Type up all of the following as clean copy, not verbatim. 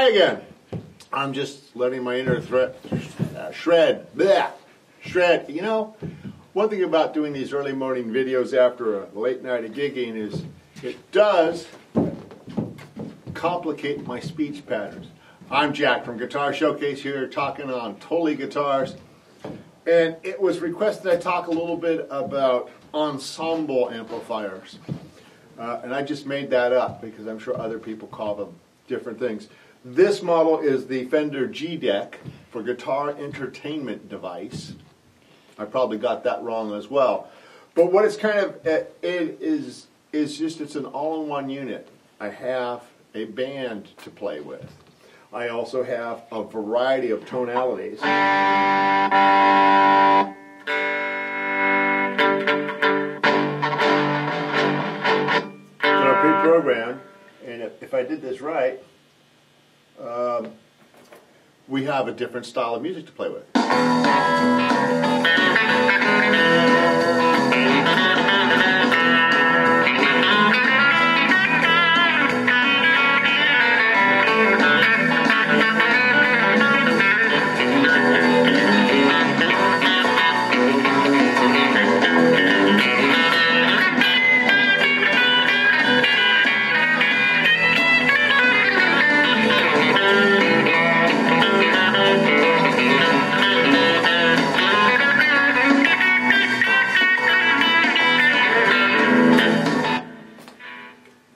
Hi again. I'm just letting my inner shred. You know, one thing about doing these early morning videos after a late night of gigging is it does complicate my speech patterns. I'm Jack from Guitar Showcase here, talking on Totally Guitars, and it was requested I talk a little bit about ensemble amplifiers. And I just made that up because I'm sure other people call them different things. This model is the Fender G-DEC for guitar entertainment device. I probably got that wrong as well. But what it's kind of, it's an all-in-one unit. I have a band to play with. I also have a variety of tonalities. Pre-programmed, and if I did this right, we have a different style of music to play with.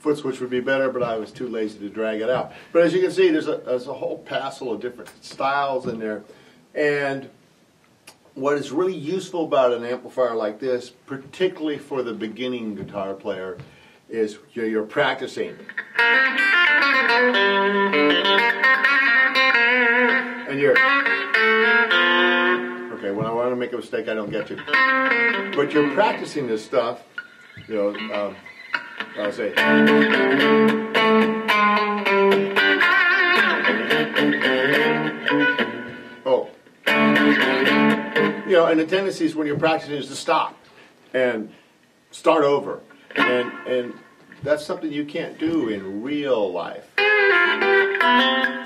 Foot switch would be better, but I was too lazy to drag it out. But as you can see, there's a whole passel of different styles in there. And what is really useful about an amplifier like this, particularly for the beginning guitar player, is you're practicing. And you're... Okay, when I want to make a mistake, I don't get to. But you're practicing this stuff, you know, I'll say. Oh. You know, and the tendency is when you're practicing is to stop and start over. And that's something you can't do in real life.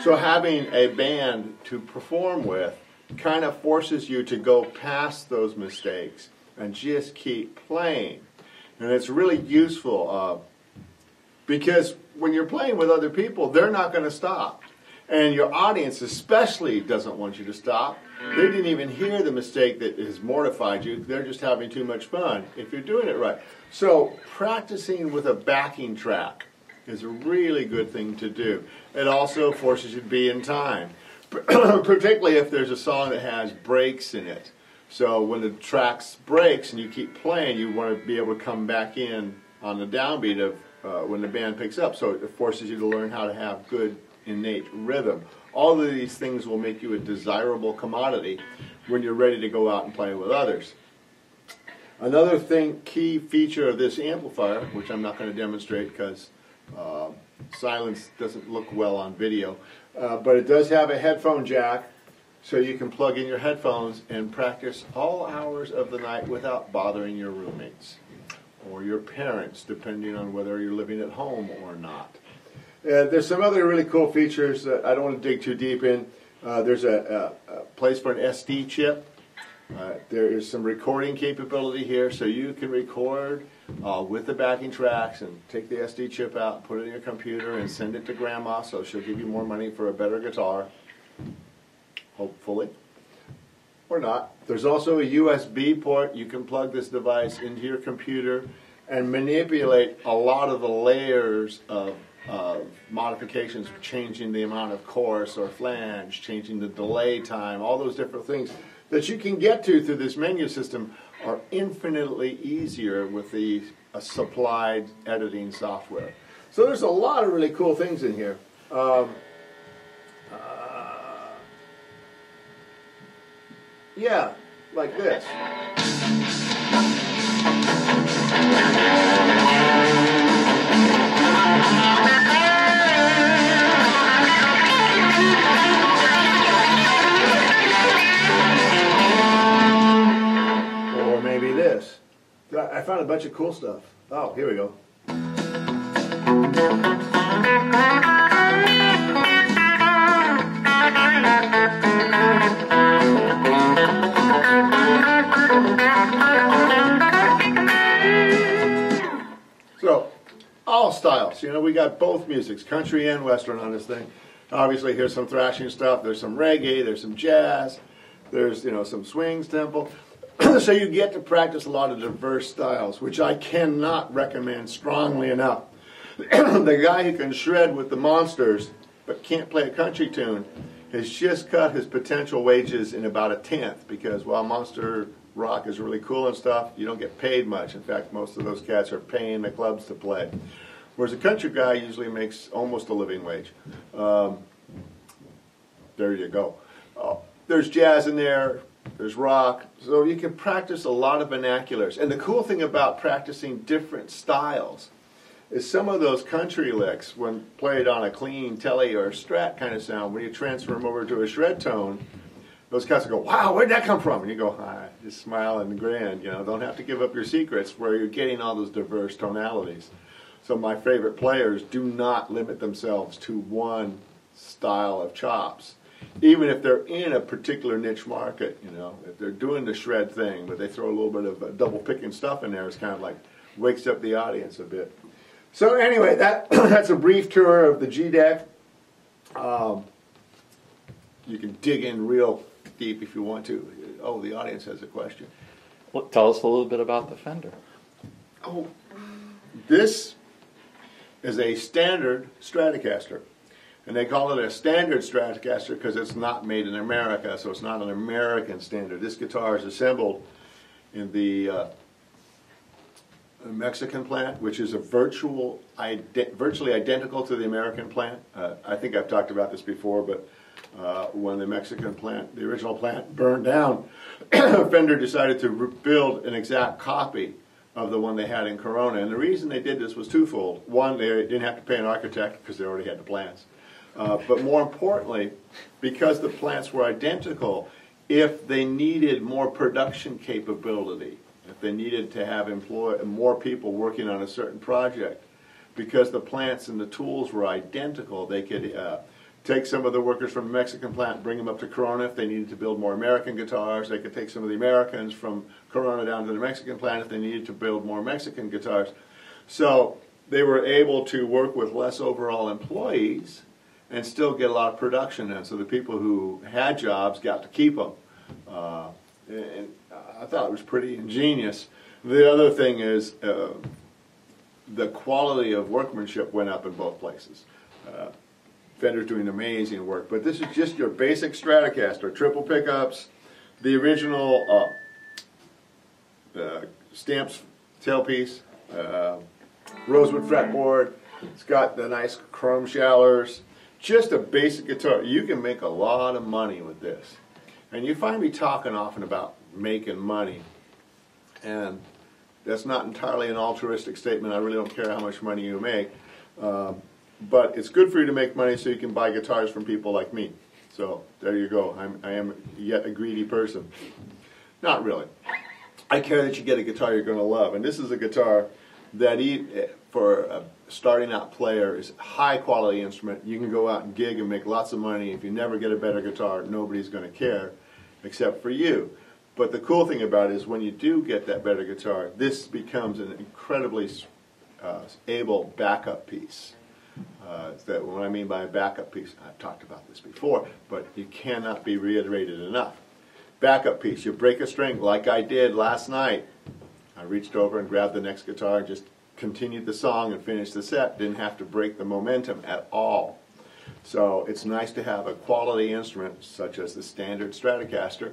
So having a band to perform with kind of forces you to go past those mistakes and just keep playing. And it's really useful because when you're playing with other people, they're not going to stop. And your audience especially doesn't want you to stop. They didn't even hear the mistake that has mortified you. They're just having too much fun if you're doing it right. So practicing with a backing track is a really good thing to do. It also forces you to be in time, particularly if there's a song that has breaks in it. So when the track breaks and you keep playing, you want to be able to come back in on the downbeat of when the band picks up. So it forces you to learn how to have good innate rhythm. All of these things will make you a desirable commodity when you're ready to go out and play with others. Another key feature of this amplifier, which I'm not going to demonstrate because silence doesn't look well on video, but it does have a headphone jack. So you can plug in your headphones and practice all hours of the night without bothering your roommates or your parents, depending on whether you're living at home or not. There's some other really cool features that I don't want to dig too deep in. There's a place for an SD chip. There is some recording capability here, so you can record with the backing tracks and take the SD chip out, put it in your computer, and send it to Grandma so she'll give you more money for a better guitar. Hopefully, or not. There's also a USB port. You can plug this device into your computer and manipulate a lot of the layers of modifications, changing the amount of chorus or flange, changing the delay time, all those different things that you can get to through this menu system are infinitely easier with the supplied editing software. So there's a lot of really cool things in here. Yeah, like this. Or maybe this. I found a bunch of cool stuff. Oh, here we go. So, all styles. You know, we got both musics, country and western on this thing. Obviously, here's some thrashing stuff. There's some reggae. There's some jazz. There's, you know, some swings, tempo. So you get to practice a lot of diverse styles, which I cannot recommend strongly enough. The guy who can shred with the monsters but can't play a country tune has just cut his potential wages in about 1/10, because while monster rock is really cool and stuff, you don't get paid much. In fact, most of those cats are paying the clubs to play. Whereas a country guy usually makes almost a living wage. There you go. There's jazz in there, there's rock, so you can practice a lot of vernaculars. And the cool thing about practicing different styles is some of those country licks, when played on a clean telly or strat kind of sound, when you transfer them over to a shred tone, those cats will go, wow, where'd that come from? And you go, hi, just smile and grin, you know, don't have to give up your secrets where you're getting all those diverse tonalities. So my favorite players do not limit themselves to one style of chops. Even if they're in a particular niche market, you know, if they're doing the shred thing, but they throw a little bit of double picking stuff in there, it's kind of like wakes up the audience a bit. So anyway, that's a brief tour of the G-DEC. You can dig in real deep if you want to. Oh, the audience has a question. Well, tell us a little bit about the Fender. Oh, this is a standard Stratocaster. And they call it a standard Stratocaster because it's not made in America, so it's not an American standard. This guitar is assembled in the Mexican plant, which is a virtually identical to the American plant. I think I've talked about this before, but when the Mexican plant, the original plant, burned down, Fender decided to build an exact copy of the one they had in Corona. And the reason they did this was twofold. One, they didn't have to pay an architect because they already had the plans. But more importantly, because the plants were identical, if they needed more production capability, if they needed to have more people working on a certain project, because the plants and the tools were identical, they could take some of the workers from the Mexican plant and bring them up to Corona. If they needed to build more American guitars, they could take some of the Americans from Corona down to the Mexican plant if they needed to build more Mexican guitars. So they were able to work with less overall employees and still get a lot of production in. So the people who had jobs got to keep them. And I thought it was pretty ingenious. The other thing is the quality of workmanship went up in both places. Fender's doing amazing work, but this is just your basic Stratocaster, triple pickups, the original Stamps tailpiece, rosewood fretboard. It's got the nice chrome shallers. Just a basic guitar. You can make a lot of money with this. And you find me talking often about making money. And that's not entirely an altruistic statement. I really don't care how much money you make. But it's good for you to make money so you can buy guitars from people like me. So there you go. I am yet a greedy person. Not really. I care that you get a guitar you're going to love. And this is a guitar that for a starting out player is a high quality instrument. You can go out and gig and make lots of money. If you never get a better guitar, nobody's going to care except for you. But the cool thing about it is when you do get that better guitar, this becomes an incredibly able backup piece. That what I mean by a backup piece, I've talked about this before, but it cannot be reiterated enough. Backup piece, you break a string like I did last night. I reached over and grabbed the next guitar and just continued the song and finished the set. Didn't have to break the momentum at all. So it's nice to have a quality instrument such as the standard Stratocaster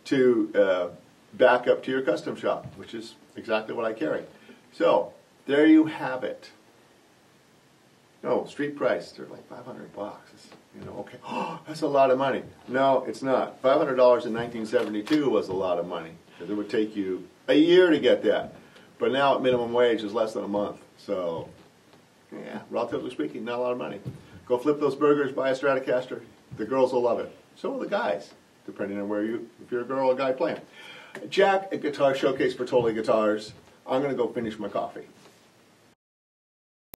to back up to your custom shop, which is exactly what I carry. So there you have it. No, street price, they're like $500. You know, okay, oh, that's a lot of money. No, it's not. $500 in 1972 was a lot of money, because it would take you a year to get that. But now at minimum wage is less than a month. So, yeah, relatively speaking, not a lot of money. Go flip those burgers, buy a Stratocaster. The girls will love it. So will the guys, depending on if you're a girl or a guy playing. Jack at Guitar Showcase for Totally Guitars. I'm going to go finish my coffee.